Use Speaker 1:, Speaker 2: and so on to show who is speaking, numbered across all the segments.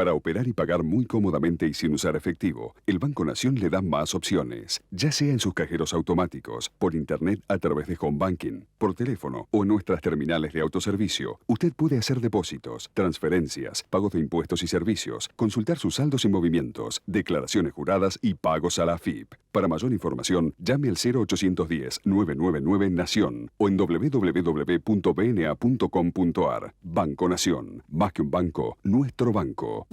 Speaker 1: Para operar y pagar muy cómodamente y sin usar efectivo, el Banco Nación le da más opciones, ya sea en sus cajeros automáticos, por internet a través de Home Banking, por teléfono o en nuestras terminales de autoservicio. Usted puede hacer depósitos, transferencias, pagos de impuestos y servicios, consultar sus saldos y movimientos, declaraciones juradas y pagos a la AFIP. Para mayor información, llame al 0810-999 Nación o en www.bna.com.ar. Banco Nación. Más que un banco, nuestro banco.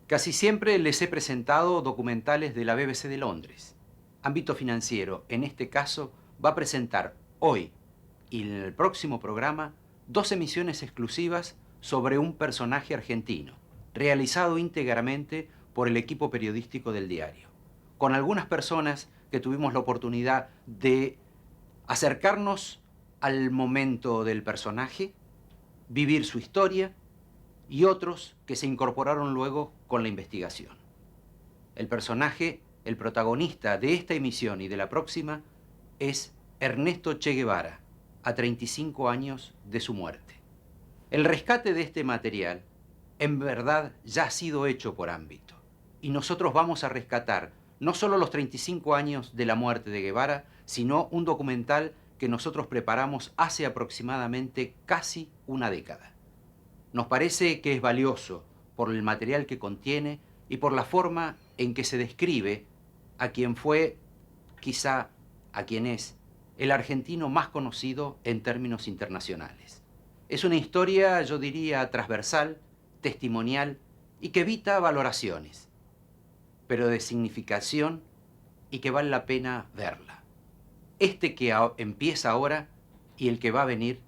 Speaker 2: Casi siempre les he presentado documentales de la BBC de Londres. Ámbito Financiero, en este caso, va a presentar hoy y en el próximo programa 2 emisiones exclusivas sobre un personaje argentino, realizado íntegramente por el equipo periodístico del diario, con algunas personas que tuvimos la oportunidad de acercarnos al momento del personaje, vivir su historia, y otros que se incorporaron luego con la investigación. El personaje, el protagonista de esta emisión y de la próxima, es Ernesto Che Guevara, a 35 años de su muerte. El rescate de este material, en verdad, ya ha sido hecho por Ámbito. Y nosotros vamos a rescatar no solo los 35 años de la muerte de Guevara, sino un documental que nosotros preparamos hace aproximadamente casi una década. Nos parece que es valioso por el material que contiene y por la forma en que se describe a quien fue, quizá a quien es, el argentino más conocido en términos internacionales. Es una historia, yo diría, transversal, testimonial y que evita valoraciones, pero de significación y que vale la pena verla. Este que empieza ahora y el que va a venir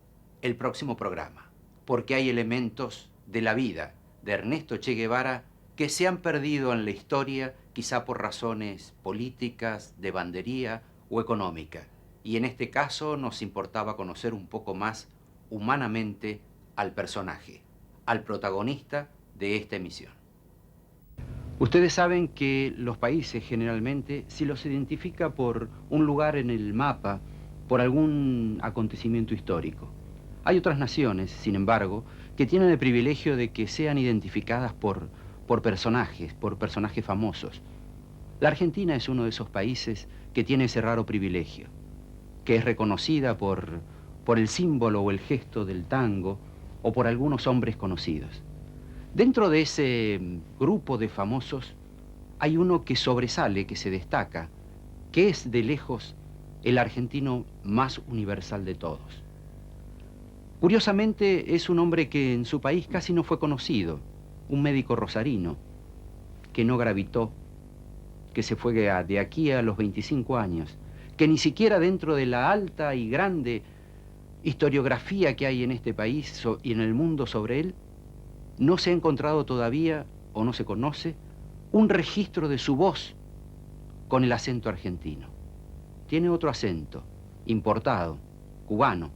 Speaker 2: el próximo programa, porque hay elementos de la vida de Ernesto Che Guevara que se han perdido en la historia, quizá por razones políticas, de bandería o económica. Y en este caso nos importaba conocer un poco más humanamente al personaje, al protagonista de esta emisión. Ustedes saben que los países generalmente, si los identifica por un lugar en el mapa, por algún acontecimiento histórico. Hay otras naciones, sin embargo, que tienen el privilegio de que sean identificadas por personajes famosos. La Argentina es uno de esos países que tiene ese raro privilegio, que es reconocida por el símbolo o el gesto del tango o por algunos hombres conocidos. Dentro de ese grupo de famosos hay uno que sobresale, que se destaca, que es de lejos el argentino más universal de todos. Curiosamente, es un hombre que en su país casi no fue conocido, un médico rosarino, que no gravitó, que se fue de aquí a los 25 años, que ni siquiera dentro de la alta y grande historiografía que hay en este país y en el mundo sobre él, no se ha encontrado todavía, o no se conoce, un registro de su voz con el acento argentino. Tiene otro acento, importado, cubano.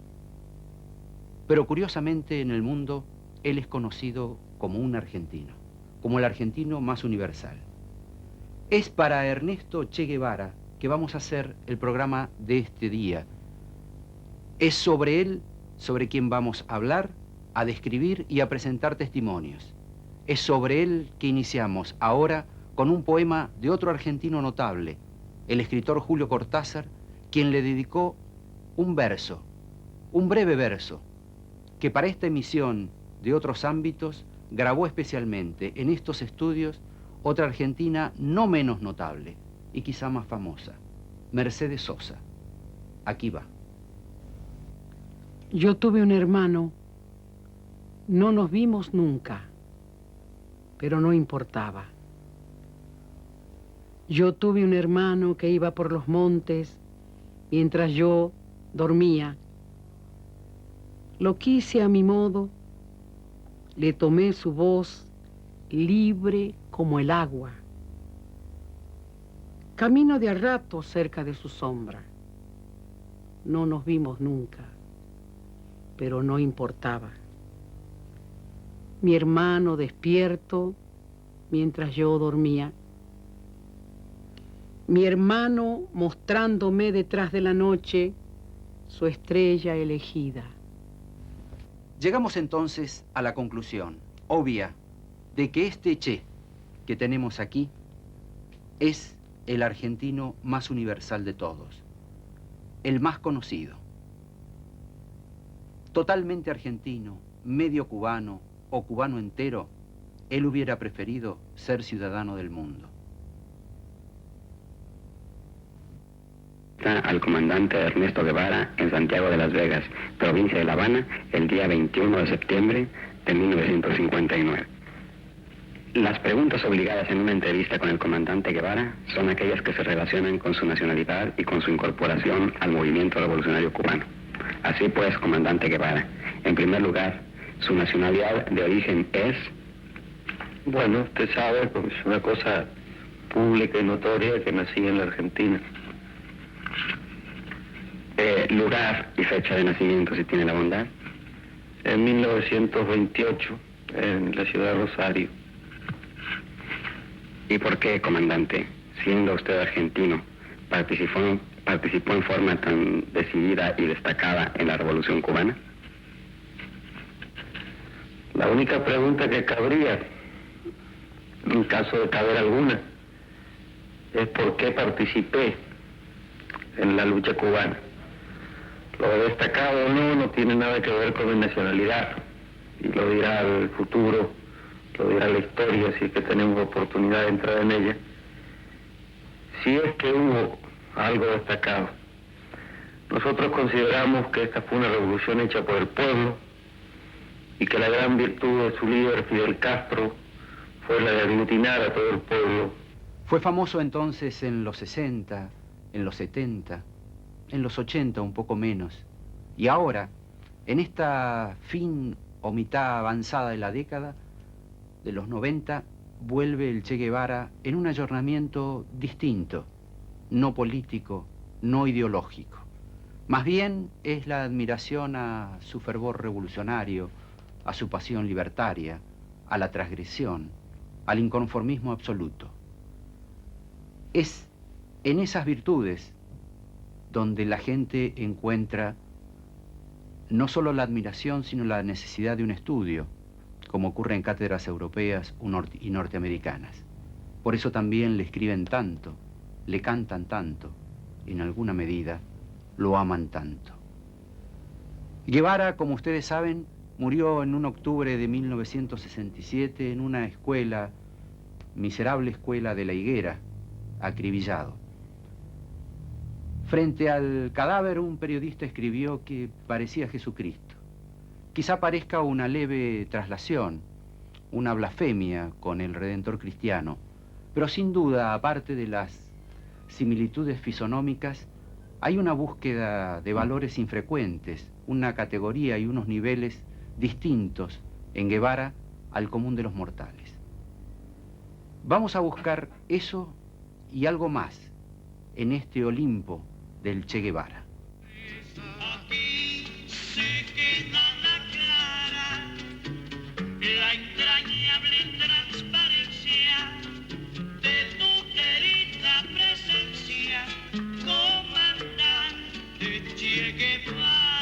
Speaker 2: Pero curiosamente en el mundo él es conocido como un argentino, como el argentino más universal. Es para Ernesto Che Guevara que vamos a hacer el programa de este día. Es sobre él, sobre quien vamos a hablar, a describir y a presentar testimonios. Es sobre él que iniciamos ahora con un poema de otro argentino notable, el escritor Julio Cortázar, quien le dedicó un verso, un breve verso, que para esta emisión de otros ámbitos grabó especialmente en estos estudios otra argentina no menos notable y quizá más famosa, Mercedes Sosa. Aquí va.
Speaker 3: Yo tuve un hermano No nos vimos nunca, pero no importaba. Yo tuve un hermano que iba por los montes mientras yo dormía. Lo quise a mi modo, le tomé su voz libre como el agua. Camino de a rato cerca de su sombra. No nos vimos nunca, pero no importaba. Mi hermano despierto mientras yo dormía. Mi hermano mostrándome detrás de la noche su estrella elegida.
Speaker 2: Llegamos entonces a la conclusión obvia de que este Che que tenemos aquí es el argentino más universal de todos, el más conocido. Totalmente argentino, medio cubano o cubano entero, él hubiera preferido ser ciudadano del mundo.
Speaker 4: Al comandante Ernesto Guevara en Santiago de Las Vegas, provincia de La Habana, el día 21 de septiembre de 1959. Las preguntas obligadas en una entrevista con el comandante Guevara son aquellas que se relacionan con su nacionalidad y con su incorporación al movimiento revolucionario cubano. Así pues, comandante Guevara, en primer lugar, ¿su nacionalidad de origen es?
Speaker 5: Bueno, usted sabe, porque es una cosa pública y notoria, que nací en la Argentina.
Speaker 4: Lugar y fecha de nacimiento, si tiene la bondad.
Speaker 5: En 1928, en la ciudad de Rosario.
Speaker 4: ¿Y por qué, comandante, siendo usted argentino, participó en forma tan decidida y destacada en la Revolución Cubana?
Speaker 5: La única pregunta que cabría, en caso de caber alguna, es por qué participé en la lucha cubana. Lo destacado o no, no tiene nada que ver con mi nacionalidad, y lo dirá el futuro, lo dirá la historia, si es que tenemos oportunidad de entrar en ella. Si es que hubo algo destacado, nosotros consideramos que esta fue una revolución hecha por el pueblo y que la gran virtud de su líder, Fidel Castro, fue la de aglutinar a todo el pueblo.
Speaker 2: Fue famoso entonces en los 60, en los 70, en los 80 un poco menos. Y ahora, en esta fin o mitad avanzada de la década, de los 90, vuelve el Che Guevara en un ayornamiento distinto, no político, no ideológico. Más bien es la admiración a su fervor revolucionario, a su pasión libertaria, a la transgresión, al inconformismo absoluto. Es en esas virtudes donde la gente encuentra no solo la admiración, sino la necesidad de un estudio, como ocurre en cátedras europeas y norteamericanas. Por eso también le escriben tanto, le cantan tanto, y en alguna medida lo aman tanto. Guevara, como ustedes saben, murió en un octubre de 1967 en una escuela, miserable escuela de La Higuera, acribillado. Frente al cadáver, un periodista escribió que parecía Jesucristo. Quizá parezca una leve traslación, una blasfemia con el Redentor cristiano, pero sin duda, aparte de las similitudes fisonómicas, hay una búsqueda de valores infrecuentes, una categoría y unos niveles distintos en Guevara al común de los mortales. Vamos a buscar eso y algo más en este Olimpo del Che Guevara.
Speaker 6: Aquí se queda la clara, la entrañable transparencia de tu querida presencia, comandante Che Guevara.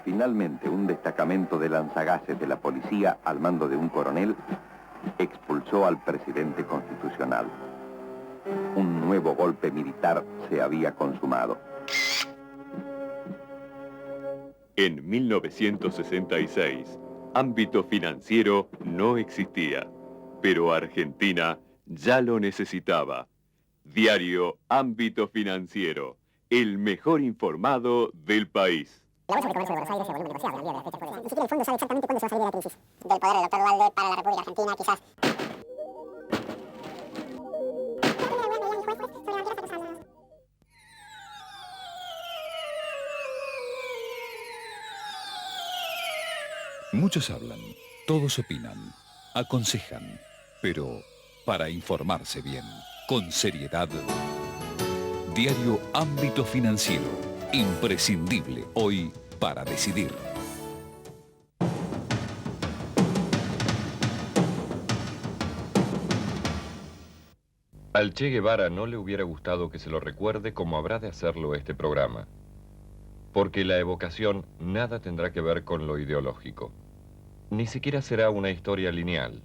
Speaker 7: Finalmente, un destacamento de lanzagases de la policía, al mando de un coronel, expulsó al presidente constitucional. Un nuevo golpe militar se había consumado.
Speaker 8: En 1966, ámbito financiero no existía, pero Argentina ya lo necesitaba. Diario Ámbito Financiero, el mejor informado del país.
Speaker 9: La Bolsa de Comercio de Buenos Aires se volvió negociable al día de la fecha. Ni siquiera el fondo sabe exactamente cuándo se va a salir de la crisis. Del poder del doctor Duhalde para la República Argentina, quizás.
Speaker 10: Muchos hablan, todos opinan, aconsejan, pero para informarse bien, con seriedad. Diario Ámbito Financiero, imprescindible hoy para decidir.
Speaker 11: Al Che Guevara no le hubiera gustado que se lo recuerde como habrá de hacerlo este programa, porque la evocación nada tendrá que ver con lo ideológico. Ni siquiera será una historia lineal.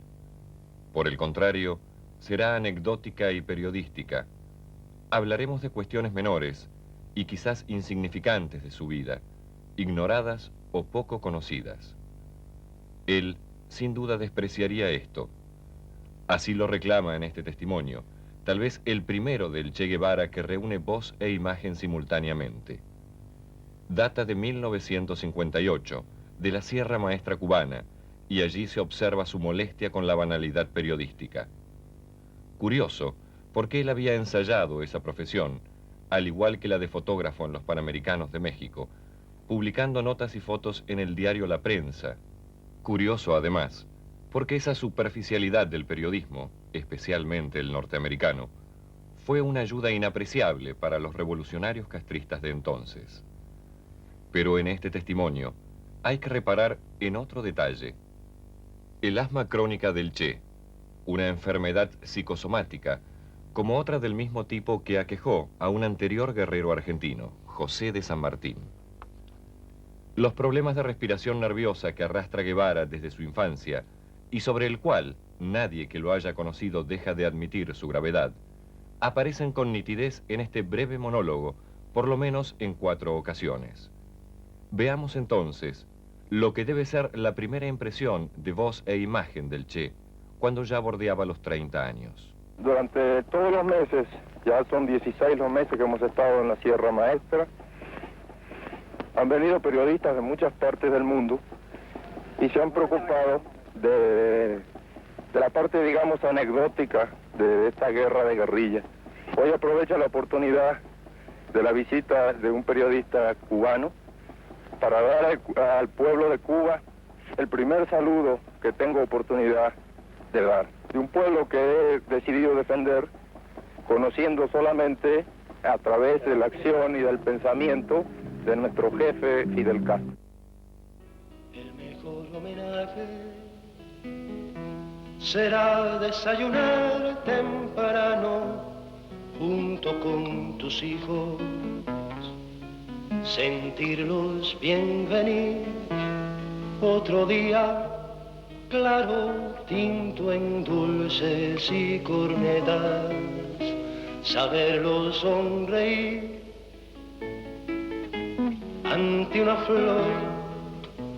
Speaker 11: Por el contrario, será anecdótica y periodística. Hablaremos de cuestiones menores y quizás insignificantes de su vida, ignoradas o poco conocidas. Él, sin duda, despreciaría esto. Así lo reclama en este testimonio, tal vez el primero del Che Guevara que reúne voz e imagen simultáneamente. Data de 1958, de la Sierra Maestra cubana, y allí se observa su molestia con la banalidad periodística. Curioso, porque él había ensayado esa profesión, al igual que la de fotógrafo en los Panamericanos de México, publicando notas y fotos en el diario La Prensa. Curioso, además, porque esa superficialidad del periodismo, especialmente el norteamericano, fue una ayuda inapreciable para los revolucionarios castristas de entonces. Pero en este testimonio hay que reparar en otro detalle. El asma crónica del Che, una enfermedad psicosomática, como otra del mismo tipo que aquejó a un anterior guerrero argentino, José de San Martín. Los problemas de respiración nerviosa que arrastra Guevara desde su infancia, y sobre el cual nadie que lo haya conocido deja de admitir su gravedad, aparecen con nitidez en este breve monólogo, por lo menos en 4 ocasiones. Veamos entonces lo que debe ser la primera impresión de voz e imagen del Che, cuando ya bordeaba los 30 años.
Speaker 12: Durante todos los meses, ya son 16 los meses que hemos estado en la Sierra Maestra, han venido periodistas de muchas partes del mundo y se han preocupado de la parte, digamos, anecdótica de esta guerra de guerrilla. Hoy aprovecho la oportunidad de la visita de un periodista cubano para dar al pueblo de Cuba el primer saludo que tengo oportunidad de dar. De un pueblo que he decidido defender, conociendo solamente a través de la acción y del pensamiento de nuestro jefe Fidel Castro.
Speaker 6: El mejor homenaje será desayunar temprano junto con tus hijos, sentirlos bien venir otro día claro, tinto en dulces y cornetas, saberlos sonreír ante una flor,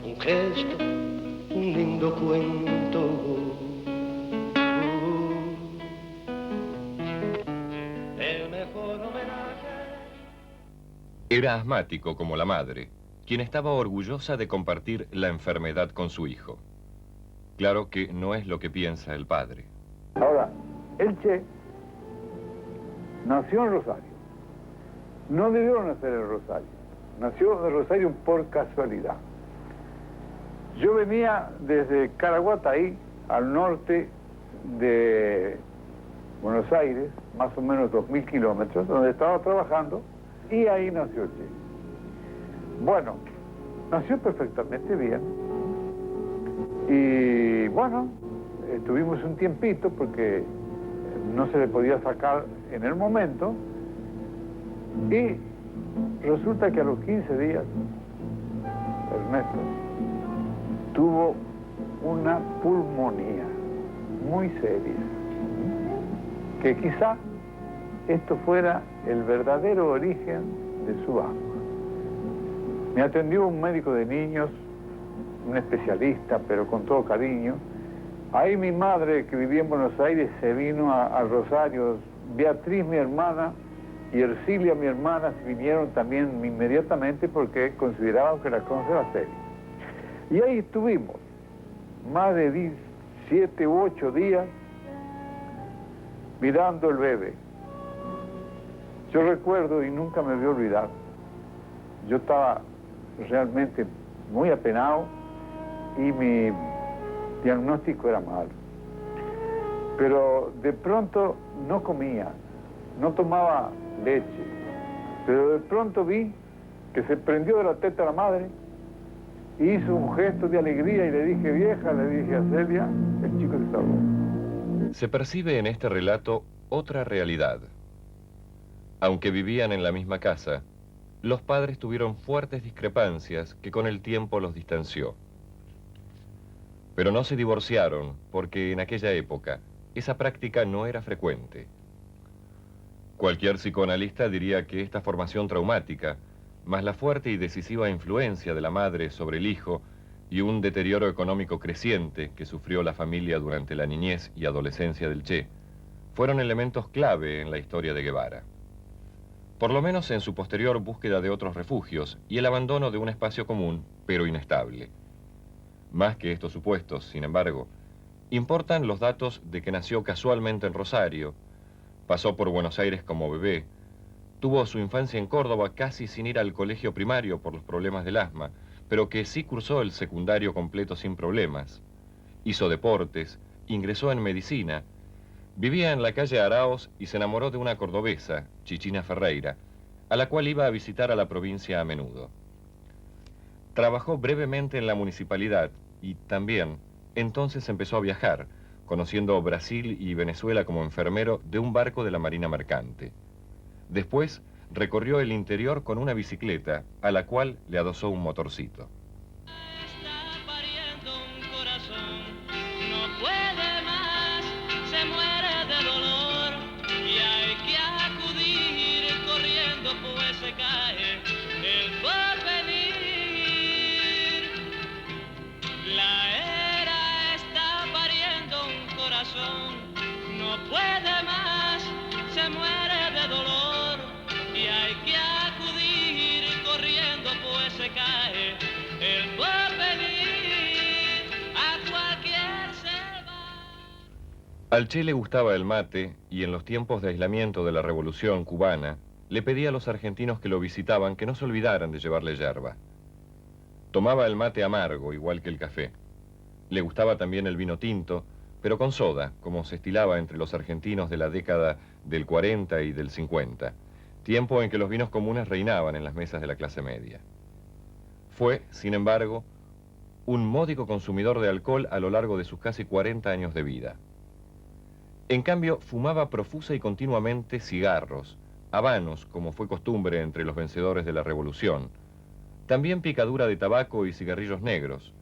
Speaker 6: un gesto, un lindo cuento. El mejor homenaje.
Speaker 11: Era asmático como la madre, quien estaba orgullosa de compartir la enfermedad con su hijo. Claro que no es lo que piensa el padre.
Speaker 13: Ahora, el Che nació en Rosario. No debió nacer en Rosario. Nació en Rosario por casualidad. Yo venía desde Caraguatay, al norte de Buenos Aires, más o menos 2000 kilómetros, donde estaba trabajando, y ahí nació el Che. Bueno, nació perfectamente bien. Y bueno, estuvimos un tiempito porque no se le podía sacar en el momento, y resulta que a los 15 días Ernesto tuvo una pulmonía muy seria, que quizá esto fuera el verdadero origen de su asma. Me atendió un médico de niños, un especialista, pero con todo cariño. Ahí mi madre, que vivía en Buenos Aires, se vino a Rosario. Beatriz, mi hermana, y Ercilia, mi hermana, vinieron también inmediatamente porque consideraban que la cosa era seria. Y ahí estuvimos, más de 7 u 8 días, mirando el bebé. Yo recuerdo, y nunca me voy a olvidar, yo estaba realmente muy apenado y mi diagnóstico era malo. Pero de pronto no comía, no tomaba leche, pero de pronto vi que se prendió de la teta la madre, hizo un gesto de alegría y le dije, vieja, le dije a Celia, el chico se salvó.
Speaker 11: Se percibe en este relato otra realidad. Aunque vivían en la misma casa, los padres tuvieron fuertes discrepancias que con el tiempo los distanció. Pero no se divorciaron porque en aquella época esa práctica no era frecuente. Cualquier psicoanalista diría que esta formación traumática, más la fuerte y decisiva influencia de la madre sobre el hijo y un deterioro económico creciente que sufrió la familia durante la niñez y adolescencia del Che, fueron elementos clave en la historia de Guevara. Por lo menos en su posterior búsqueda de otros refugios y el abandono de un espacio común, pero inestable. Más que estos supuestos, sin embargo, importan los datos de que nació casualmente en Rosario, pasó por Buenos Aires como bebé, tuvo su infancia en Córdoba casi sin ir al colegio primario por los problemas del asma, pero que sí cursó el secundario completo sin problemas, hizo deportes, ingresó en medicina, vivía en la calle Araos y se enamoró de una cordobesa, Chichina Ferreira, a la cual iba a visitar a la provincia a menudo. Trabajó brevemente en la municipalidad y también entonces empezó a viajar, conociendo Brasil y Venezuela como enfermero de un barco de la Marina Mercante. Después recorrió el interior con una bicicleta, a la cual le adosó un motorcito.
Speaker 6: No puede más, se muere de dolor y hay que acudir corriendo pues se cae el porvenir a cualquier selva.
Speaker 11: Al Che le gustaba el mate y en los tiempos de aislamiento de la Revolución cubana le pedía a los argentinos que lo visitaban que no se olvidaran de llevarle yerba. Tomaba el mate amargo, igual que el café. Le gustaba también el vino tinto, pero con soda, como se estilaba entre los argentinos de la década del 40 y del 50, tiempo en que los vinos comunes reinaban en las mesas de la clase media. Fue, sin embargo, un módico consumidor de alcohol a lo largo de sus casi 40 años de vida. En cambio, fumaba profusa y continuamente cigarros, habanos, como fue costumbre entre los vencedores de la Revolución, también picadura de tabaco y cigarrillos negros.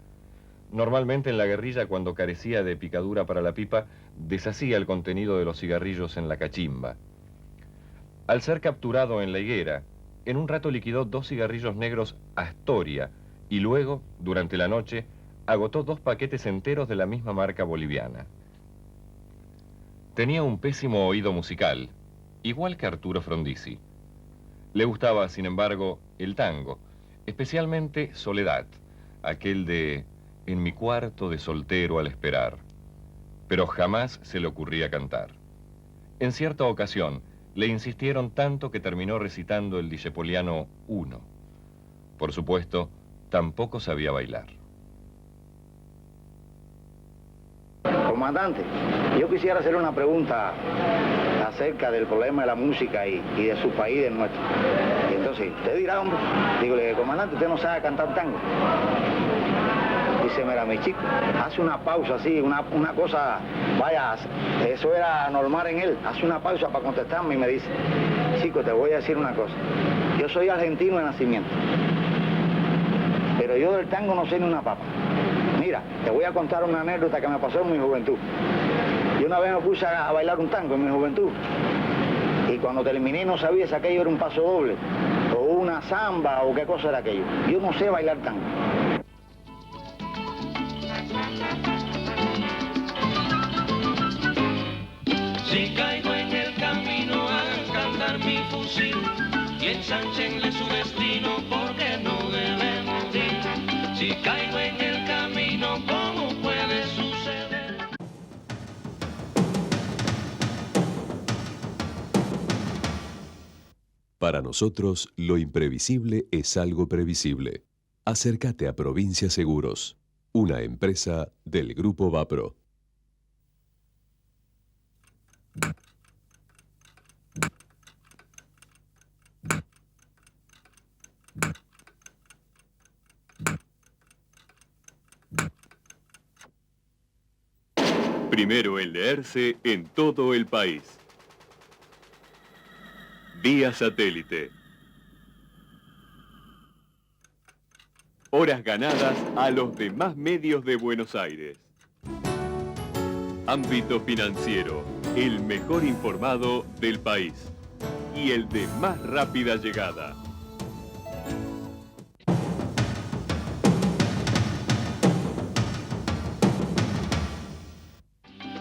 Speaker 11: Normalmente en la guerrilla, cuando carecía de picadura para la pipa, deshacía el contenido de los cigarrillos en la cachimba. Al ser capturado en la higuera, en un rato liquidó 2 cigarrillos negros Astoria y luego, durante la noche, agotó 2 paquetes enteros de la misma marca boliviana. Tenía un pésimo oído musical, igual que Arturo Frondizi. Le gustaba, sin embargo, el tango, especialmente Soledad, aquel de En mi cuarto de soltero al esperar, pero jamás se le ocurría cantar. En cierta ocasión, le insistieron tanto que terminó recitando el Discepoliano 1. Por supuesto, tampoco sabía bailar.
Speaker 14: Comandante, yo quisiera hacer una pregunta acerca del problema de la música y de su país, del nuestro. Y entonces, usted dirá, hombre, dígole, comandante, usted no sabe cantar tango. Dice, mira, mi chico, hace una pausa así, una cosa, vaya, eso era normal en él, hace una pausa para contestarme y me dice, chico, te voy a decir una cosa, yo soy argentino de nacimiento, pero yo del tango no sé ni una papa. Mira, te voy a contar una anécdota que me pasó en mi juventud. Yo una vez me puse a bailar un tango en mi juventud, y cuando terminé no sabía si aquello era un paso doble, o una samba, o qué cosa era aquello. Yo no sé bailar tango.
Speaker 6: Si caigo en el camino, hagan cantar mi fusil y ensanchenle su destino, porque no debe morir. Si caigo en el camino, ¿cómo puede suceder?
Speaker 15: Para nosotros, lo imprevisible es algo previsible. Acércate a Provincia Seguros, una empresa del Grupo Vapro.
Speaker 8: Primero en leerse en todo el país. Vía satélite. Horas ganadas a los demás medios de Buenos Aires. Ámbito financiero, el mejor informado del país y el de más rápida llegada.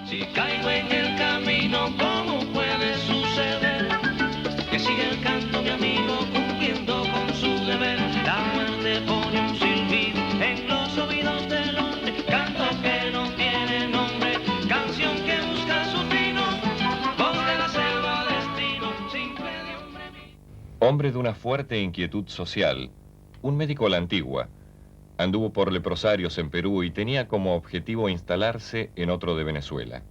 Speaker 6: Si caigo en el camino, ¿cómo puede suceder? Que sigue el canto, mi amigo, cumpliendo con su deber. La muerte pone un silbido en los oídos del hombre, canto que no tiene nombre, canción que busca su trino, voz de la selva destino, simple de hombre mío.
Speaker 11: Hombre de una fuerte inquietud social, un médico a la antigua, anduvo por leprosarios en Perú y tenía como objetivo instalarse en otro de Venezuela.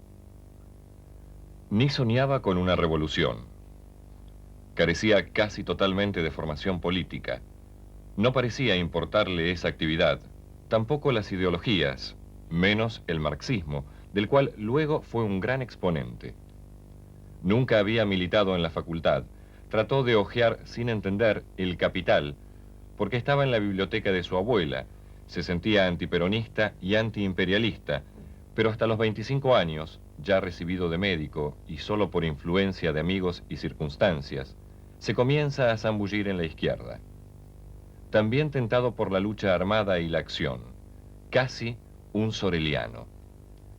Speaker 11: Ni soñaba con una revolución. Carecía casi totalmente de formación política. No parecía importarle esa actividad, tampoco las ideologías, menos el marxismo, del cual luego fue un gran exponente. Nunca había militado en la facultad. Trató de hojear sin entender El Capital, porque estaba en la biblioteca de su abuela. Se sentía antiperonista y antiimperialista, pero hasta los 25 años, ya recibido de médico y solo por influencia de amigos y circunstancias, se comienza a zambullir en la izquierda. También tentado por la lucha armada y la acción, casi un soreliano.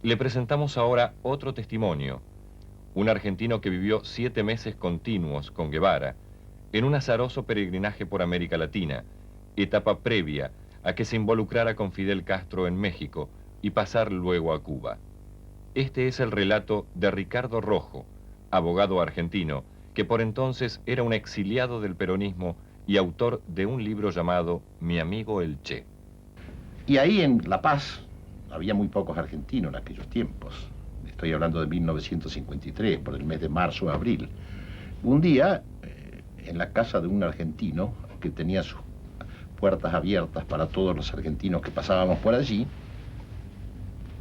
Speaker 11: Le presentamos ahora otro testimonio, un argentino que vivió 7 meses continuos con Guevara en un azaroso peregrinaje por América Latina, etapa previa a que se involucrara con Fidel Castro en México y pasar luego a Cuba. Este es el relato de Ricardo Rojo, abogado argentino, que por entonces era un exiliado del peronismo y autor de un libro llamado Mi amigo el Che.
Speaker 16: Y ahí en La Paz había muy pocos argentinos en aquellos tiempos. Estoy hablando de 1953, por el mes de marzo o abril. Un día, en la casa de un argentino que tenía sus puertas abiertas para todos los argentinos que pasábamos por allí,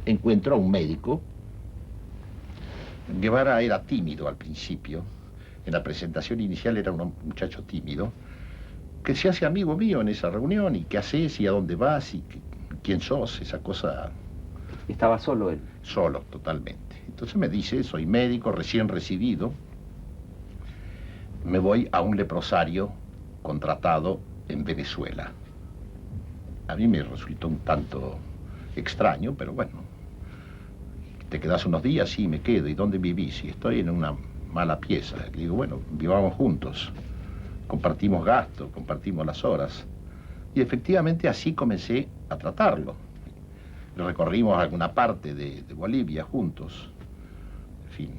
Speaker 16: encuentro a un médico. Guevara era tímido al principio. En la presentación inicial era un muchacho tímido, que se hace amigo mío en esa reunión, y qué haces, y a dónde vas, y quién sos, esa cosa.
Speaker 2: ¿Estaba solo él?
Speaker 16: Solo, totalmente. Entonces me dice, soy médico, recién recibido, me voy a un leprosario contratado en Venezuela. A mí me resultó un tanto extraño, pero bueno. ¿Te quedas unos días? Sí, me quedo. ¿Y dónde vivís? Y estoy en una mala pieza. Le digo, bueno, vivamos juntos. Compartimos gastos, compartimos las horas. Y efectivamente así comencé a tratarlo. Recorrimos alguna parte de Bolivia juntos. En fin,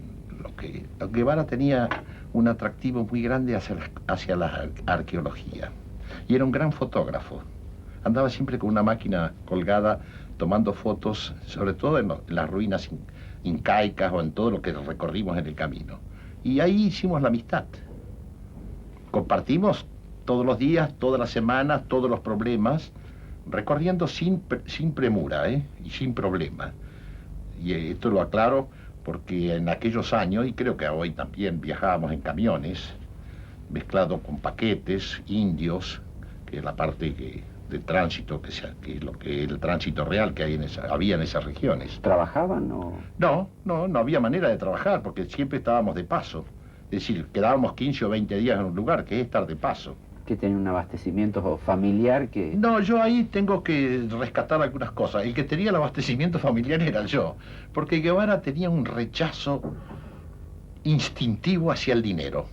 Speaker 16: Guevara tenía un atractivo muy grande hacia la arqueología. Y era un gran fotógrafo. Andaba siempre con una máquina colgada tomando fotos, sobre todo en las ruinas incaicas o en todo lo que recorrimos en el camino. Y ahí hicimos la amistad. Compartimos todos los días, todas las semanas, todos los problemas, recorriendo sin premura, y sin problema. Y esto lo aclaro porque en aquellos años, y creo que hoy también, viajábamos en camiones, mezclado con paquetes, indios, que es la parte de tránsito, que es el tránsito real que había en esas regiones.
Speaker 2: ¿Trabajaban o...?
Speaker 16: No había manera de trabajar, porque siempre estábamos de paso. Es decir, quedábamos 15 o 20 días en un lugar, que es estar de paso.
Speaker 2: ¿Que tenía un abastecimiento familiar que...?
Speaker 16: No, yo ahí tengo que rescatar algunas cosas. El que tenía el abastecimiento familiar era yo, porque Guevara tenía un rechazo instintivo hacia el dinero.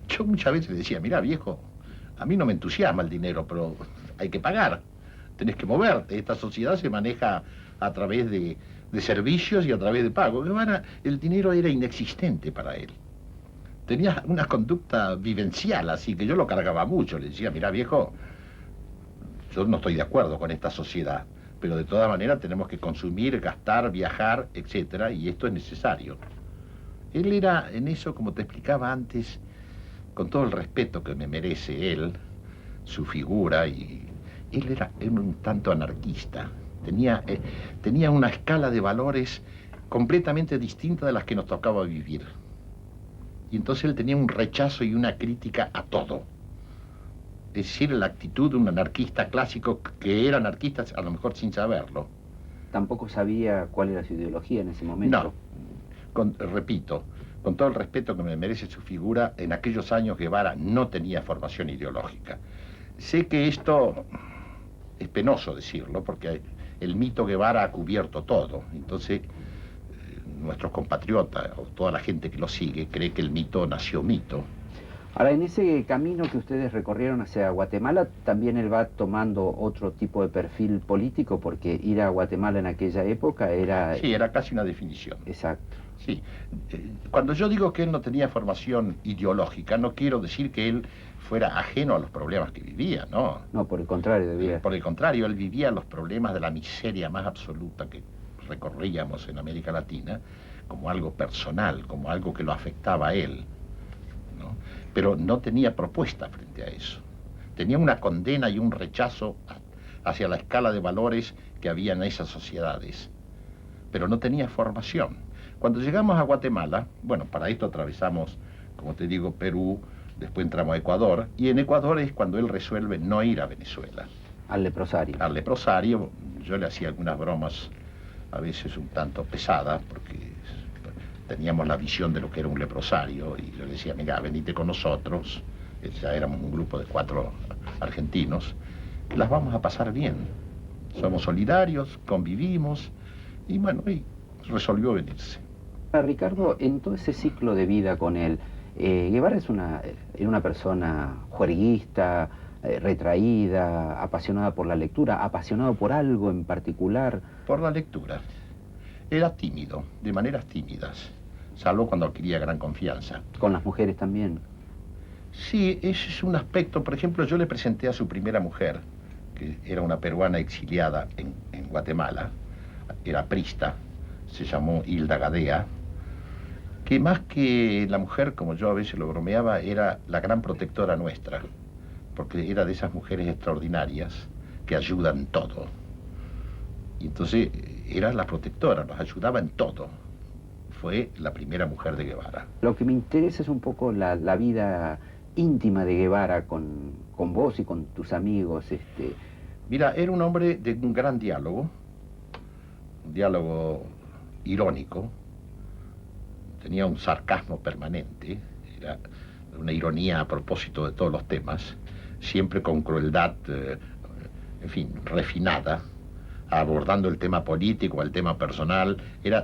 Speaker 16: Yo muchas veces le decía, mira viejo, a mí no me entusiasma el dinero, pero hay que pagar, tenés que moverte. Esta sociedad se maneja a través de servicios y a través de pago. Guevara, el dinero era inexistente para él. Tenía una conducta vivencial, así que yo lo cargaba mucho. Le decía, mira viejo, yo no estoy de acuerdo con esta sociedad, pero de todas maneras tenemos que consumir, gastar, viajar, etcétera, y esto es necesario. Él era en eso, como te explicaba antes, con todo el respeto que me merece él, su figura, y él era un tanto anarquista. Tenía una escala de valores completamente distinta de las que nos tocaba vivir. Y entonces él tenía un rechazo y una crítica a todo. Es decir, la actitud de un anarquista clásico que era anarquista a lo mejor sin saberlo.
Speaker 2: ¿Tampoco sabía cuál era su ideología en ese momento?
Speaker 16: No, repito, con todo el respeto que me merece su figura, en aquellos años Guevara no tenía formación ideológica. Sé que esto es penoso decirlo, porque el mito Guevara ha cubierto todo. Entonces, nuestros compatriotas o toda la gente que lo sigue cree que el mito nació mito.
Speaker 2: Ahora, en ese camino que ustedes recorrieron hacia Guatemala, también él va tomando otro tipo de perfil político, porque ir a Guatemala en aquella época era...
Speaker 16: Sí, era casi una definición.
Speaker 2: Exacto.
Speaker 16: Sí. Cuando yo digo que él no tenía formación ideológica, no quiero decir que él fuera ajeno a los problemas que vivía, ¿no?
Speaker 2: No, por el contrario, debía.
Speaker 16: Por el contrario, él vivía los problemas de la miseria más absoluta que recorríamos en América Latina como algo personal, como algo que lo afectaba a él, ¿no? Pero no tenía propuesta frente a eso. Tenía una condena y un rechazo hacia la escala de valores que había en esas sociedades, pero no tenía formación. Cuando llegamos a Guatemala, bueno, para esto atravesamos, como te digo, Perú, después entramos a Ecuador, y en Ecuador es cuando él resuelve no ir a Venezuela.
Speaker 2: Al leprosario.
Speaker 16: Al leprosario. Yo le hacía algunas bromas, a veces un tanto pesadas, porque teníamos la visión de lo que era un leprosario, y yo le decía, mira, venite con nosotros, ya éramos un grupo de 4 argentinos, las vamos a pasar bien. Somos solidarios, convivimos, y bueno, y resolvió venirse.
Speaker 2: Ricardo, en todo ese ciclo de vida con él, Guevara era una persona juerguista, retraída, apasionada por la lectura, apasionado por algo en particular.
Speaker 16: Por la lectura. Era tímido, de maneras tímidas, salvo cuando adquiría gran confianza.
Speaker 2: ¿Con las mujeres también?
Speaker 16: Sí, ese es un aspecto. Por ejemplo, yo le presenté a su primera mujer, que era una peruana exiliada en Guatemala, era prista, se llamó Hilda Gadea, que más que la mujer, como yo a veces lo bromeaba, era la gran protectora nuestra, porque era de esas mujeres extraordinarias que ayudan todo. Y entonces era la protectora, nos ayudaba en todo. Fue la primera mujer de Guevara.
Speaker 2: Lo que me interesa es un poco la vida íntima de Guevara con vos y con tus amigos.
Speaker 16: Mira, era un hombre de un gran diálogo, un diálogo irónico, tenía un sarcasmo permanente, era una ironía a propósito de todos los temas, siempre con crueldad, en fin, refinada, abordando el tema político, el tema personal,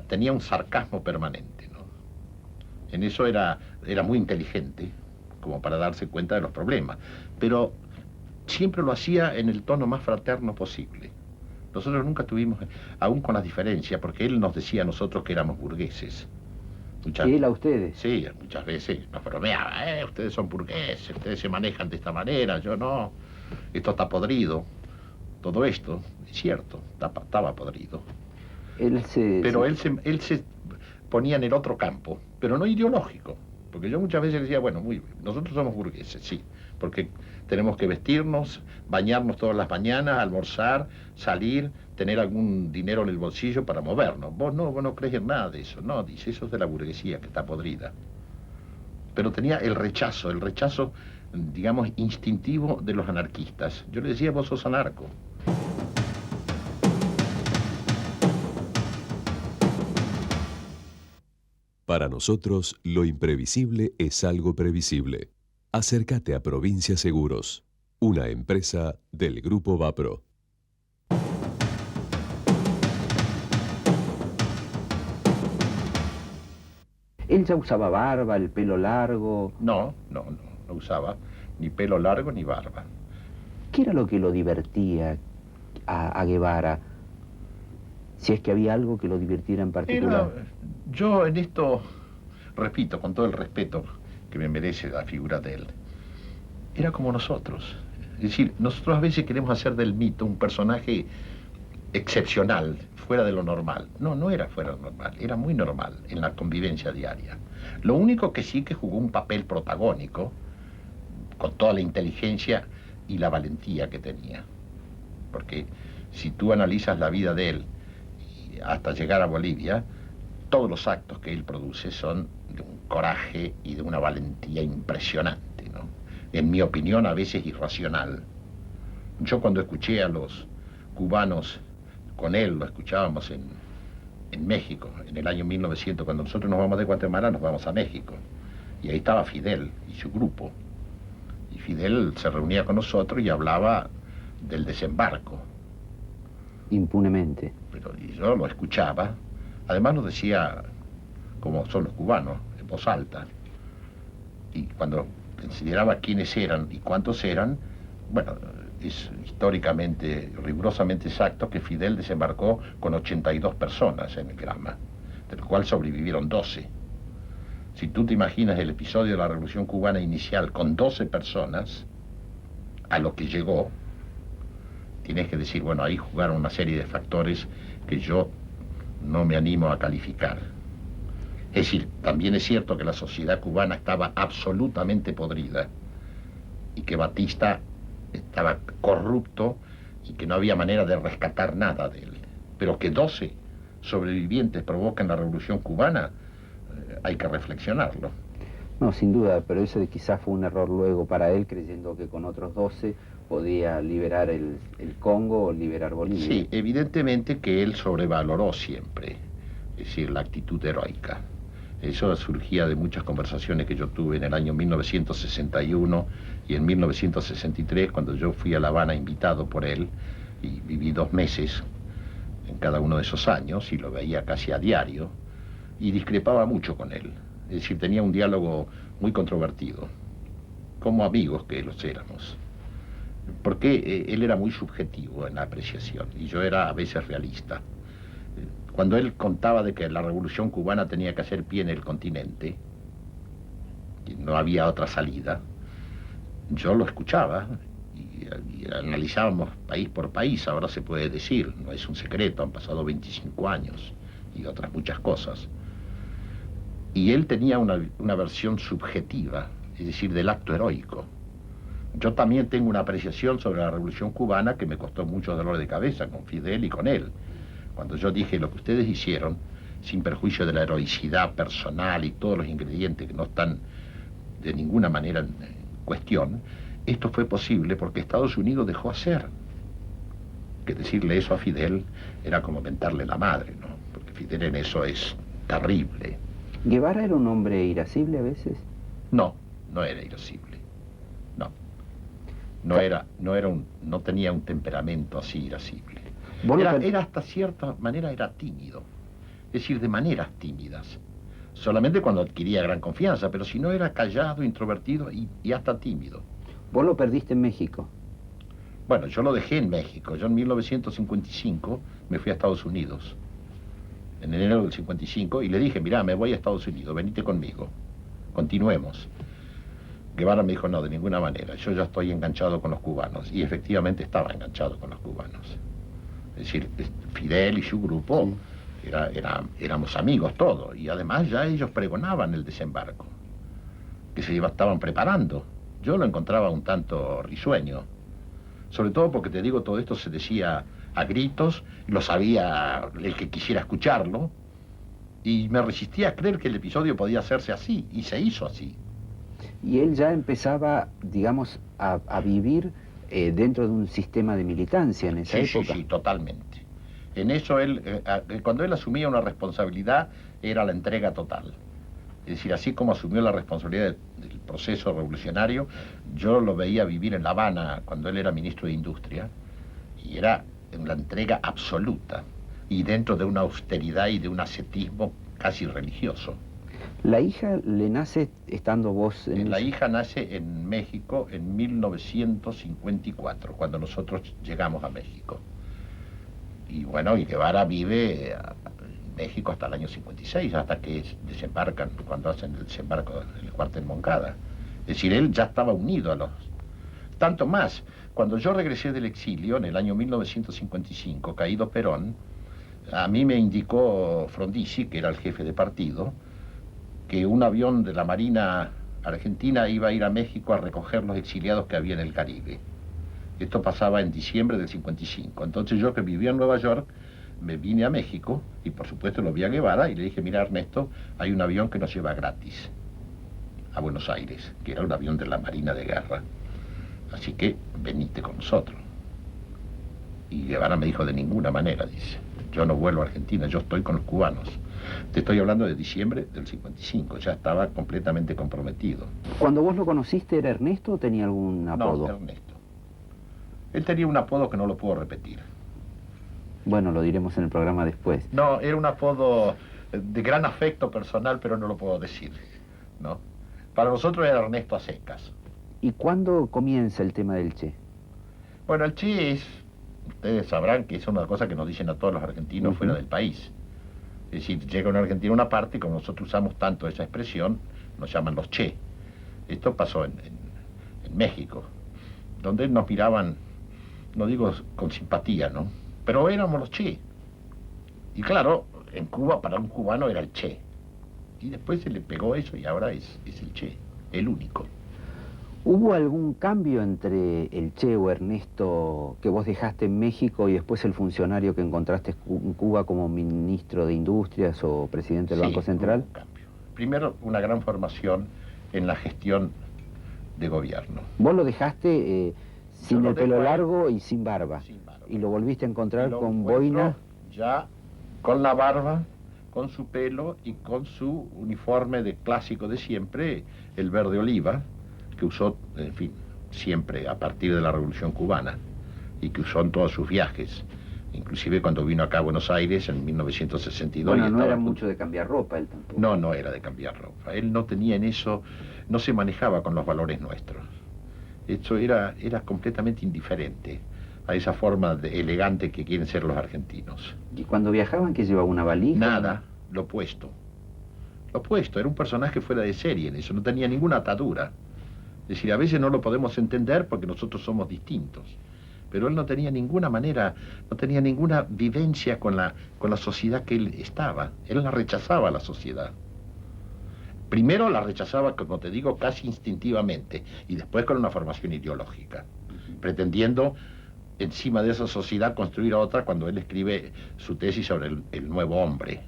Speaker 16: tenía un sarcasmo permanente, ¿no? En eso era muy inteligente, como para darse cuenta de los problemas, pero siempre lo hacía en el tono más fraterno posible. Nosotros nunca tuvimos, aún con las diferencias, porque él nos decía a nosotros que éramos burgueses.
Speaker 2: ¿Y él a ustedes?
Speaker 16: Sí, muchas veces nos bromeaba, ustedes son burgueses, ustedes se manejan de esta manera, yo no, esto está podrido. Todo esto, es cierto, estaba podrido. Pero él se ponía en el otro campo, pero no ideológico. Porque yo muchas veces decía, bueno, nosotros somos burgueses, sí, porque tenemos que vestirnos, bañarnos todas las mañanas, almorzar, salir, tener algún dinero en el bolsillo para movernos. Vos no crees en nada de eso, no, dice, eso es de la burguesía que está podrida. Pero tenía el rechazo, digamos, instintivo de los anarquistas. Yo le decía, vos sos anarco.
Speaker 15: Para nosotros, lo imprevisible es algo previsible. Acércate a Provincia Seguros, una empresa del Grupo Vapro.
Speaker 2: ¿Él ya usaba barba, el pelo largo?
Speaker 16: No usaba ni pelo largo ni barba.
Speaker 2: ¿Qué era lo que lo divertía a Guevara? Si es que había algo que lo divirtiera en particular.
Speaker 16: Yo en esto, repito, con todo el respeto que me merece la figura de él, era como nosotros. Es decir, nosotros a veces queremos hacer del mito un personaje excepcional, fuera de lo normal. No era fuera de lo normal, era muy normal en la convivencia diaria. Lo único que sí que jugó un papel protagónico, con toda la inteligencia y la valentía que tenía. Porque si tú analizas la vida de él hasta llegar a Bolivia, todos los actos que él produce son de un coraje y de una valentía impresionante, ¿no? En mi opinión, a veces irracional. Yo cuando escuché a los cubanos con él, lo escuchábamos en México, en el año 1900, cuando nosotros nos vamos de Guatemala, nos vamos a México. Y ahí estaba Fidel y su grupo. Y Fidel se reunía con nosotros y hablaba del desembarco.
Speaker 2: Impunemente.
Speaker 16: Pero yo lo escuchaba. Además nos decía, como son los cubanos, en voz alta. Y cuando consideraba quiénes eran y cuántos eran, bueno, es históricamente, rigurosamente exacto que Fidel desembarcó con 82 personas en el Granma, de los cuales sobrevivieron 12. Si tú te imaginas el episodio de la Revolución Cubana inicial con 12 personas, a lo que llegó, tienes que decir, bueno, ahí jugaron una serie de factores que yo no me animo a calificar. Es decir, también es cierto que la sociedad cubana estaba absolutamente podrida y que Batista estaba corrupto y que no había manera de rescatar nada de él. Pero que 12 sobrevivientes provocan la Revolución Cubana, hay que reflexionarlo.
Speaker 2: No, sin duda, pero ese quizás fue un error luego para él, creyendo que con otros 12 podía liberar el Congo o liberar Bolivia.
Speaker 16: Sí, evidentemente que él sobrevaloró siempre, es decir, la actitud heroica. Eso surgía de muchas conversaciones que yo tuve en el año 1961 y en 1963, cuando yo fui a La Habana invitado por él, y viví 2 meses en cada uno de esos años, y lo veía casi a diario, y discrepaba mucho con él. Es decir, tenía un diálogo muy controvertido, como amigos que los éramos. Porque él era muy subjetivo en la apreciación, y yo era a veces realista. Cuando él contaba de que la Revolución Cubana tenía que hacer pie en el continente, y no había otra salida, yo lo escuchaba y analizábamos país por país. Ahora se puede decir, no es un secreto, han pasado 25 años y otras muchas cosas. Y él tenía una versión subjetiva, es decir, del acto heroico. Yo también tengo una apreciación sobre la Revolución Cubana que me costó mucho dolor de cabeza con Fidel y con él. Cuando yo dije lo que ustedes hicieron, sin perjuicio de la heroicidad personal y todos los ingredientes que no están de ninguna manera en cuestión, esto fue posible porque Estados Unidos dejó hacer. Que decirle eso a Fidel era como mentarle la madre, ¿no? Porque Fidel en eso es terrible.
Speaker 2: ¿Guevara era un hombre irascible a veces?
Speaker 16: No era irascible. No tenía un temperamento así irascible. Era hasta cierta manera era tímido. Es decir, de maneras tímidas. Solamente cuando adquiría gran confianza, pero si no era callado, introvertido y hasta tímido.
Speaker 2: ¿Vos lo perdiste en México?
Speaker 16: Bueno, yo lo dejé en México. Yo en 1955 me fui a Estados Unidos. En enero del 55, y le dije, mirá, me voy a Estados Unidos, venite conmigo. Continuemos. Guevara me dijo, no, de ninguna manera, yo ya estoy enganchado con los cubanos. Y efectivamente estaba enganchado con los cubanos. Es decir, Fidel y su grupo, éramos amigos todos. Y además ya ellos pregonaban el desembarco, que se estaban preparando. Yo lo encontraba un tanto risueño. Sobre todo porque, te digo, todo esto se decía a gritos, lo sabía el que quisiera escucharlo, y me resistía a creer que el episodio podía hacerse así, y se hizo así.
Speaker 2: Y él ya empezaba, digamos, a vivir dentro de un sistema de militancia en esa época.
Speaker 16: Sí, totalmente. En eso cuando él asumía una responsabilidad, era la entrega total. Es decir, así como asumió la responsabilidad del proceso revolucionario, yo lo veía vivir en La Habana cuando él era ministro de Industria, y era una entrega absoluta, y dentro de una austeridad y de un ascetismo casi religioso.
Speaker 17: ¿La hija le nace estando vos en
Speaker 16: La hija nace en México en 1954, cuando nosotros llegamos a México. Y bueno, y Guevara vive en México hasta el año 56, hasta que desembarcan, cuando hacen el desembarco en el cuartel Moncada. Es decir, él ya estaba unido a los... Tanto más, cuando yo regresé del exilio en el año 1955, caído Perón, a mí me indicó Frondizi, que era el jefe de partido, que un avión de la Marina Argentina iba a ir a México a recoger los exiliados que había en el Caribe. Esto pasaba en diciembre del 55. Entonces yo, que vivía en Nueva York, me vine a México y por supuesto lo vi a Guevara y le dije, mira Ernesto, hay un avión que nos lleva gratis a Buenos Aires, que era un avión de la Marina de Guerra. Así que venite con nosotros. Y Guevara me dijo, de ninguna manera, dice, yo no vuelvo a Argentina, yo estoy con los cubanos. Te estoy hablando de diciembre del 55, ya estaba completamente comprometido.
Speaker 17: Cuando vos lo conociste, ¿era Ernesto o tenía algún apodo?
Speaker 16: No, Ernesto. Él tenía un apodo que no lo puedo repetir.
Speaker 17: Bueno, lo diremos en el programa después.
Speaker 16: No, era un apodo de gran afecto personal, pero no lo puedo decir, ¿no? Para nosotros era Ernesto a secas.
Speaker 17: ¿Y cuándo comienza el tema del Che?
Speaker 16: Bueno, el Che es, ustedes sabrán que es una cosa que nos dicen a todos los argentinos fuera del país. Es decir, llega un argentino a una parte y como nosotros usamos tanto esa expresión, nos llaman los Che. Esto pasó en México, donde nos miraban, no digo con simpatía, ¿no? Pero éramos los Che. Y claro, en Cuba para un cubano era el Che. Y después se le pegó eso y ahora es el Che, el único.
Speaker 17: ¿Hubo algún cambio entre el Che o Ernesto que vos dejaste en México y después el funcionario que encontraste en Cuba como ministro de Industrias o presidente del Banco Central?
Speaker 16: Hubo un cambio. Primero, una gran formación en la gestión de gobierno.
Speaker 17: Vos lo dejaste sin el pelo largo y sin barba. Y lo volviste a encontrar con boina.
Speaker 16: Ya con la barba, con su pelo y con su uniforme de clásico de siempre, el verde oliva, que usó, en fin, siempre a partir de la Revolución Cubana y que usó en todos sus viajes, inclusive cuando vino acá a Buenos Aires en 1962.
Speaker 17: Bueno, no era mucho de cambiar ropa él tampoco.
Speaker 16: No, no era de cambiar ropa. Él no tenía en eso, no se manejaba con los valores nuestros. Esto era completamente indiferente a esa forma elegante que quieren ser los argentinos.
Speaker 17: ¿Y cuando viajaban qué llevaba, una valija?
Speaker 16: Nada, lo opuesto. Lo opuesto, era un personaje fuera de serie en eso, no tenía ninguna atadura. Es decir, a veces no lo podemos entender porque nosotros somos distintos. Pero él no tenía ninguna manera, no tenía ninguna vivencia con la sociedad que él estaba. Él la rechazaba a la sociedad. Primero la rechazaba, como te digo, casi instintivamente, y después con una formación ideológica, pretendiendo encima de esa sociedad construir otra cuando él escribe su tesis sobre el nuevo hombre,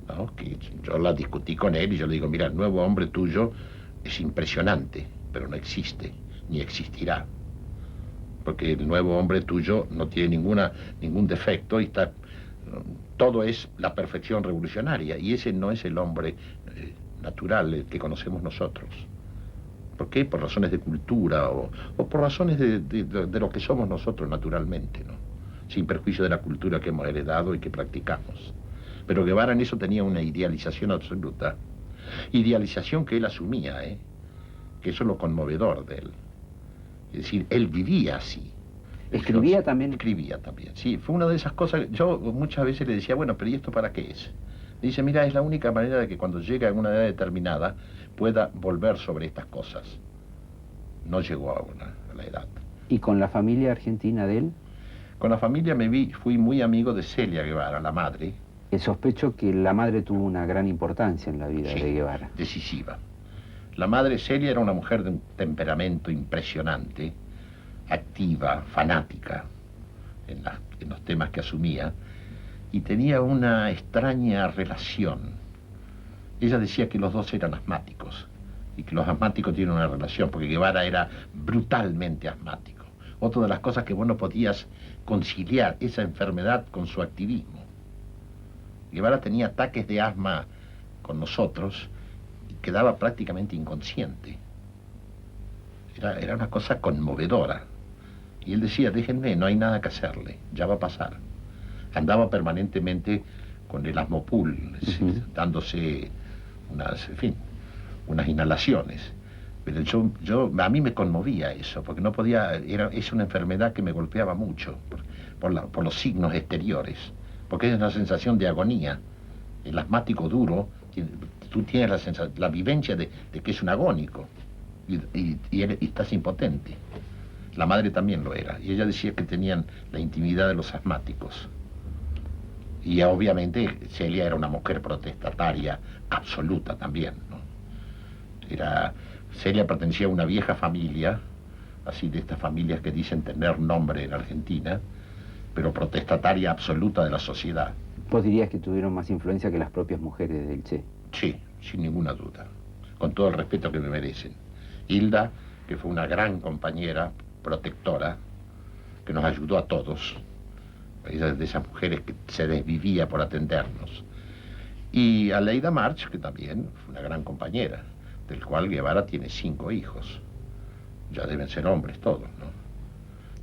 Speaker 16: ¿no? Que yo la discutí con él y yo le digo, mira, el nuevo hombre tuyo es impresionante, pero no existe, ni existirá. Porque el nuevo hombre tuyo no tiene ningún defecto y está... Todo es la perfección revolucionaria y ese no es el hombre natural, el que conocemos nosotros. ¿Por qué? Por razones de cultura o por razones de lo que somos nosotros naturalmente, ¿no? Sin perjuicio de la cultura que hemos heredado y que practicamos. Pero Guevara en eso tenía una idealización absoluta. Idealización que él asumía, que eso es lo conmovedor de él. Es decir, él vivía así.
Speaker 17: ¿Escribía también?
Speaker 16: Escribía también, sí. Fue una de esas cosas, yo muchas veces le decía, bueno, pero ¿y esto para qué es? Le dice, mira, es la única manera de que cuando llegue a una edad determinada pueda volver sobre estas cosas. No llegó a la edad.
Speaker 17: ¿Y con la familia argentina de él?
Speaker 16: Con la familia fui muy amigo de Celia Guevara, la madre.
Speaker 17: Sospecho que la madre tuvo una gran importancia en la vida de Guevara.
Speaker 16: Decisiva. La madre Celia era una mujer de un temperamento impresionante, activa, fanática en los temas que asumía, y tenía una extraña relación. Ella decía que los dos eran asmáticos, y que los asmáticos tienen una relación, porque Guevara era brutalmente asmático. Otra de las cosas que vos no podías conciliar esa enfermedad con su activismo. Guevara tenía ataques de asma con nosotros quedaba prácticamente inconsciente. Era una cosa conmovedora. Y él decía, déjenme, no hay nada que hacerle, ya va a pasar. Andaba permanentemente con el Asmopul, dándose unas, en fin, unas inhalaciones. Pero a mí me conmovía eso, porque no podía, es una enfermedad que me golpeaba mucho por los signos exteriores, porque es una sensación de agonía. El asmático duro, tú tienes la vivencia de que es un agónico y estás impotente. La madre también lo era, y ella decía que tenían la intimidad de los asmáticos. Y obviamente Celia era una mujer protestataria absoluta también, ¿no? Celia pertenecía a una vieja familia, así de estas familias que dicen tener nombre en Argentina, pero protestataria absoluta de la sociedad.
Speaker 17: ¿Vos dirías que tuvieron más influencia que las propias mujeres del Che?
Speaker 16: Sí, sin ninguna duda, con todo el respeto que me merecen. Hilda, que fue una gran compañera, protectora, que nos ayudó a todos. Ella de esas mujeres que se desvivía por atendernos. Y Aleida March, que también fue una gran compañera, del cual Guevara tiene 5 hijos. Ya deben ser hombres todos, ¿no?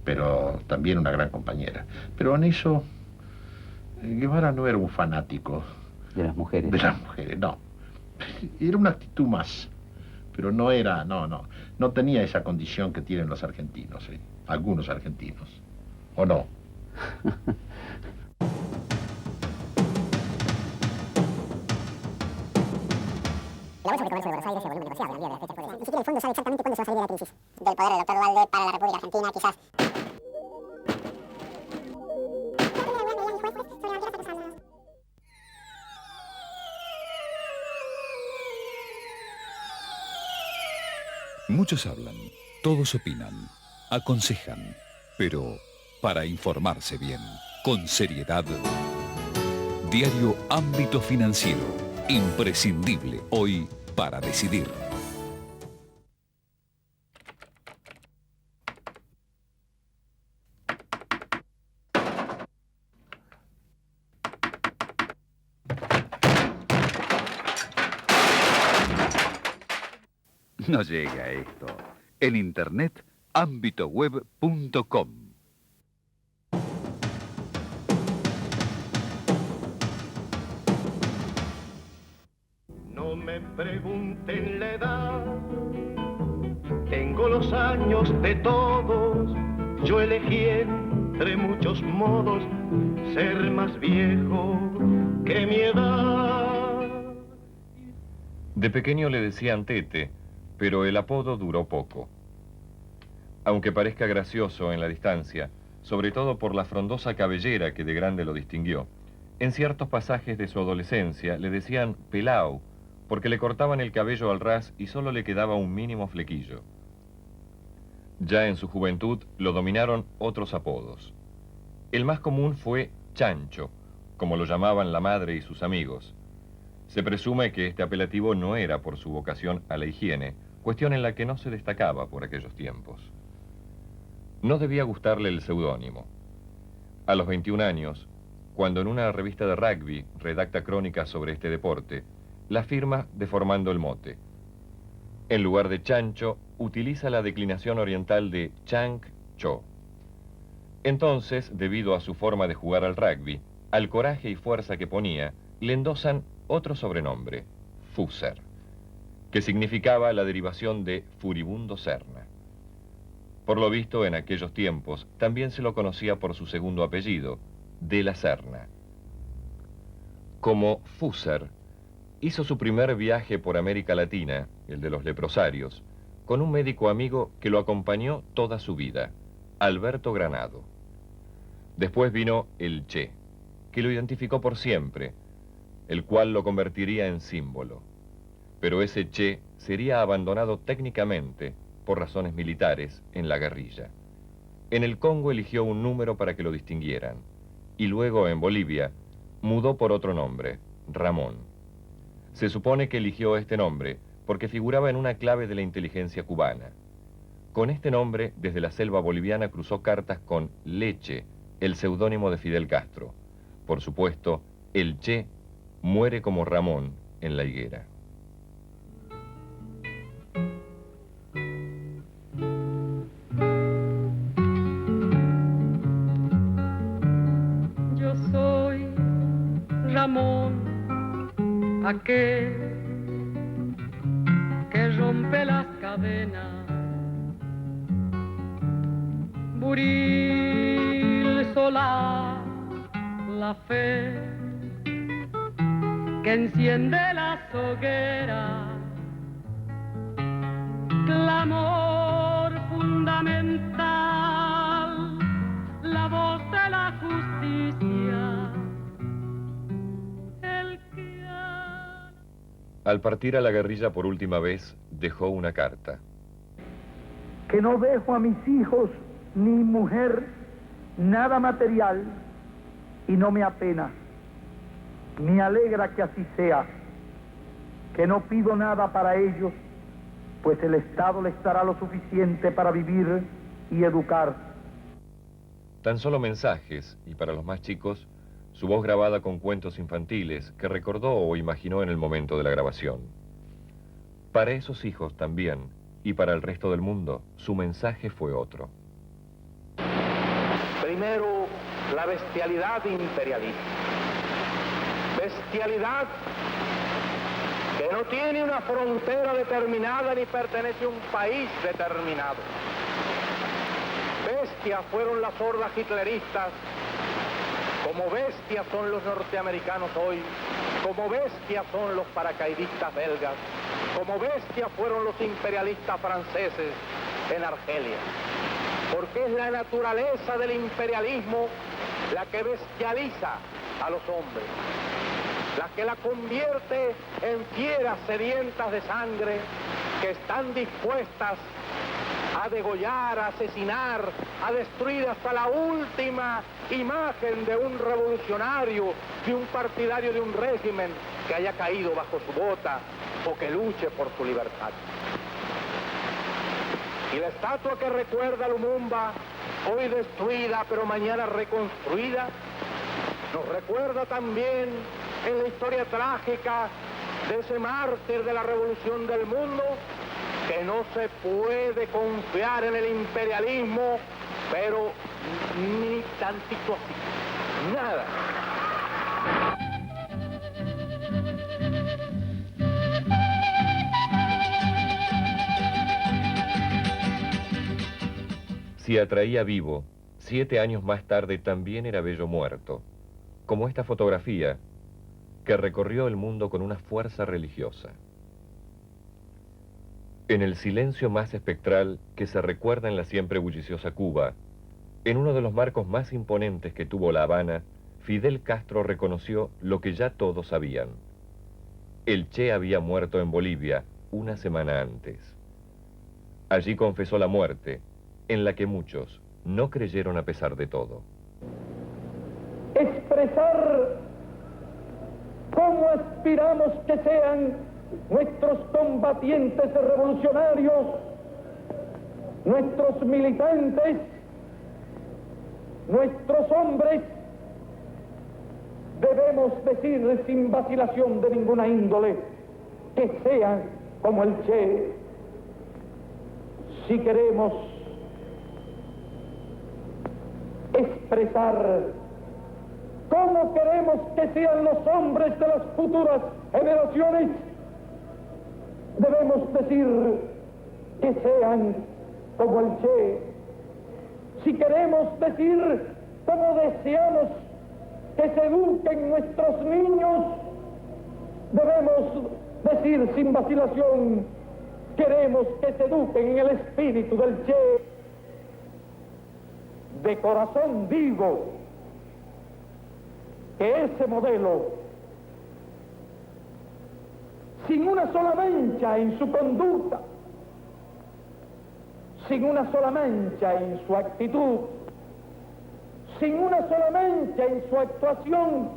Speaker 16: Pero también una gran compañera. Pero en eso, Guevara no era un fanático.
Speaker 17: ¿De las mujeres?
Speaker 16: De las mujeres, no. Era una actitud más. Pero no era, no tenía esa condición que tienen los argentinos, algunos argentinos. ¿O no?
Speaker 9: La Bolsa de Comercio de Buenos Aires se volvió negociable al día de la fecha por Ni siquiera el fondo sabe exactamente cuándo se va a salir de la crisis. Del poder del doctor Duhalde para la República Argentina, quizás.
Speaker 10: Muchos hablan, todos opinan, aconsejan, pero para informarse bien, con seriedad. Diario Ámbito Financiero, imprescindible hoy para decidir. No llega a esto. En internet, ámbitoweb.com.
Speaker 6: No me pregunten la edad, tengo los años de todos, yo elegí entre muchos modos ser más viejo que mi edad.
Speaker 11: De pequeño le decían Tete, pero el apodo duró poco. Aunque parezca gracioso en la distancia, sobre todo por la frondosa cabellera que de grande lo distinguió, en ciertos pasajes de su adolescencia le decían Pelao, porque le cortaban el cabello al ras y solo le quedaba un mínimo flequillo. Ya en su juventud lo dominaron otros apodos. El más común fue Chancho, como lo llamaban la madre y sus amigos. Se presume que este apelativo no era por su vocación a la higiene, cuestión en la que no se destacaba por aquellos tiempos. No debía gustarle el seudónimo. A los 21 años, cuando en una revista de rugby redacta crónicas sobre este deporte, la firma deformando el mote. En lugar de Chancho, utiliza la declinación oriental de Chank Cho. Entonces, debido a su forma de jugar al rugby, al coraje y fuerza que ponía, le endosan otro sobrenombre, Fusser, que significaba la derivación de furibundo Serna. Por lo visto, en aquellos tiempos, también se lo conocía por su segundo apellido, de la Serna. Como Fusser, hizo su primer viaje por América Latina, el de los leprosarios, con un médico amigo que lo acompañó toda su vida, Alberto Granado. Después vino el Che, que lo identificó por siempre, el cual lo convertiría en símbolo. Pero ese Che sería abandonado técnicamente, por razones militares, en la guerrilla. En el Congo eligió un número para que lo distinguieran, y luego en Bolivia mudó por otro nombre, Ramón. Se supone que eligió este nombre porque figuraba en una clave de la inteligencia cubana. Con este nombre, desde la selva boliviana cruzó cartas con Leche, el seudónimo de Fidel Castro. Por supuesto, el Che muere como Ramón en la higuera.
Speaker 3: aquel que rompe las cadenas, buril solar, la fe que enciende las hogueras, clamor fundamental, la voz de la justicia.
Speaker 11: Al partir a la guerrilla por última vez, dejó una carta.
Speaker 13: Que no dejo a mis hijos ni mujer nada material y no me apena. Me alegra que así sea, que no pido nada para ellos, pues el Estado les dará lo suficiente para vivir y educar.
Speaker 11: Tan solo mensajes, y para los más chicos, su voz grabada con cuentos infantiles que recordó o imaginó en el momento de la grabación. Para esos hijos también, y para el resto del mundo, su mensaje fue otro.
Speaker 5: Primero, la bestialidad imperialista. Bestialidad que no tiene una frontera determinada ni pertenece a un país determinado. Bestias fueron las hordas hitleristas, como bestias son los norteamericanos hoy, como bestias son los paracaidistas belgas, como bestias fueron los imperialistas franceses en Argelia. Porque es la naturaleza del imperialismo la que bestializa a los hombres, la que la convierte en fieras sedientas de sangre que están dispuestas a degollar, a asesinar, a destruir hasta la última imagen de un revolucionario, de un partidario de un régimen que haya caído bajo su bota o que luche por su libertad. Y la estatua que recuerda a Lumumba, hoy destruida pero mañana reconstruida, nos recuerda también en la historia trágica de ese mártir de la revolución del mundo, que no se puede confiar en el imperialismo, pero ni tantito así, nada.
Speaker 11: Si atraía vivo, 7 años más tarde también era bello muerto, como esta fotografía que recorrió el mundo con una fuerza religiosa. En el silencio más espectral que se recuerda en la siempre bulliciosa Cuba, en uno de los marcos más imponentes que tuvo La Habana, Fidel Castro reconoció lo que ya todos sabían. El Che había muerto en Bolivia una semana antes. Allí confesó la muerte, en la que muchos no creyeron a pesar de todo.
Speaker 13: Expresar cómo aspiramos que sean nuestros combatientes revolucionarios, nuestros militantes, nuestros hombres, debemos decir sin vacilación de ninguna índole que sean como el Che. Si queremos expresar cómo queremos que sean los hombres de las futuras generaciones, debemos decir que sean como el Che. Si queremos decir cómo deseamos que se eduquen nuestros niños, debemos decir sin vacilación, queremos que se eduquen en el espíritu del Che. De corazón digo que ese modelo, sin una sola mancha en su conducta, sin una sola mancha en su actitud, sin una sola mancha en su actuación,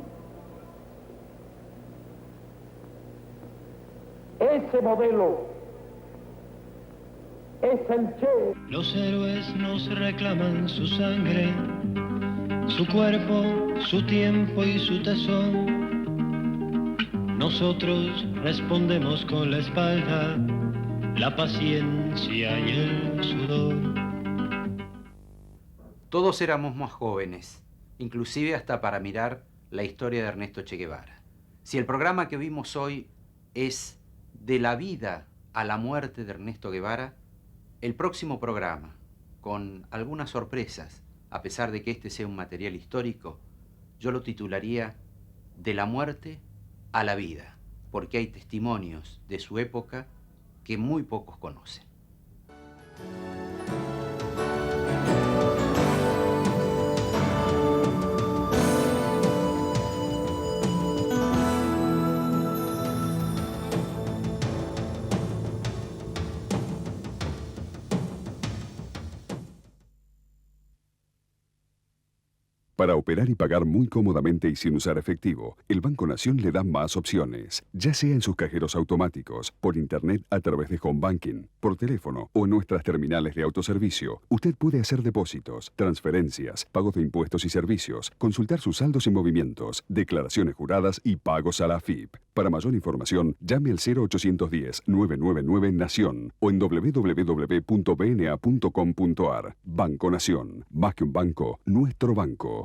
Speaker 13: ese modelo es el Che.
Speaker 6: Los héroes nos reclaman su sangre, su cuerpo, su tiempo y su tesón. Nosotros respondemos con la espalda, la paciencia y el sudor.
Speaker 2: Todos éramos más jóvenes, inclusive hasta para mirar la historia de Ernesto Che Guevara. Si el programa que vimos hoy es de la vida a la muerte de Ernesto Guevara, el próximo programa, con algunas sorpresas, a pesar de que este sea un material histórico, yo lo titularía De la muerte a la vida, porque hay testimonios de su época que muy pocos conocen.
Speaker 1: Para operar y pagar muy cómodamente y sin usar efectivo, el Banco Nación le da más opciones, ya sea en sus cajeros automáticos, por internet a través de Home Banking, por teléfono o en nuestras terminales de autoservicio. Usted puede hacer depósitos, transferencias, pagos de impuestos y servicios, consultar sus saldos y movimientos, declaraciones juradas y pagos a la AFIP. Para mayor información, llame al 0810-999 Nación o en www.bna.com.ar. Banco Nación, más que un banco, nuestro banco.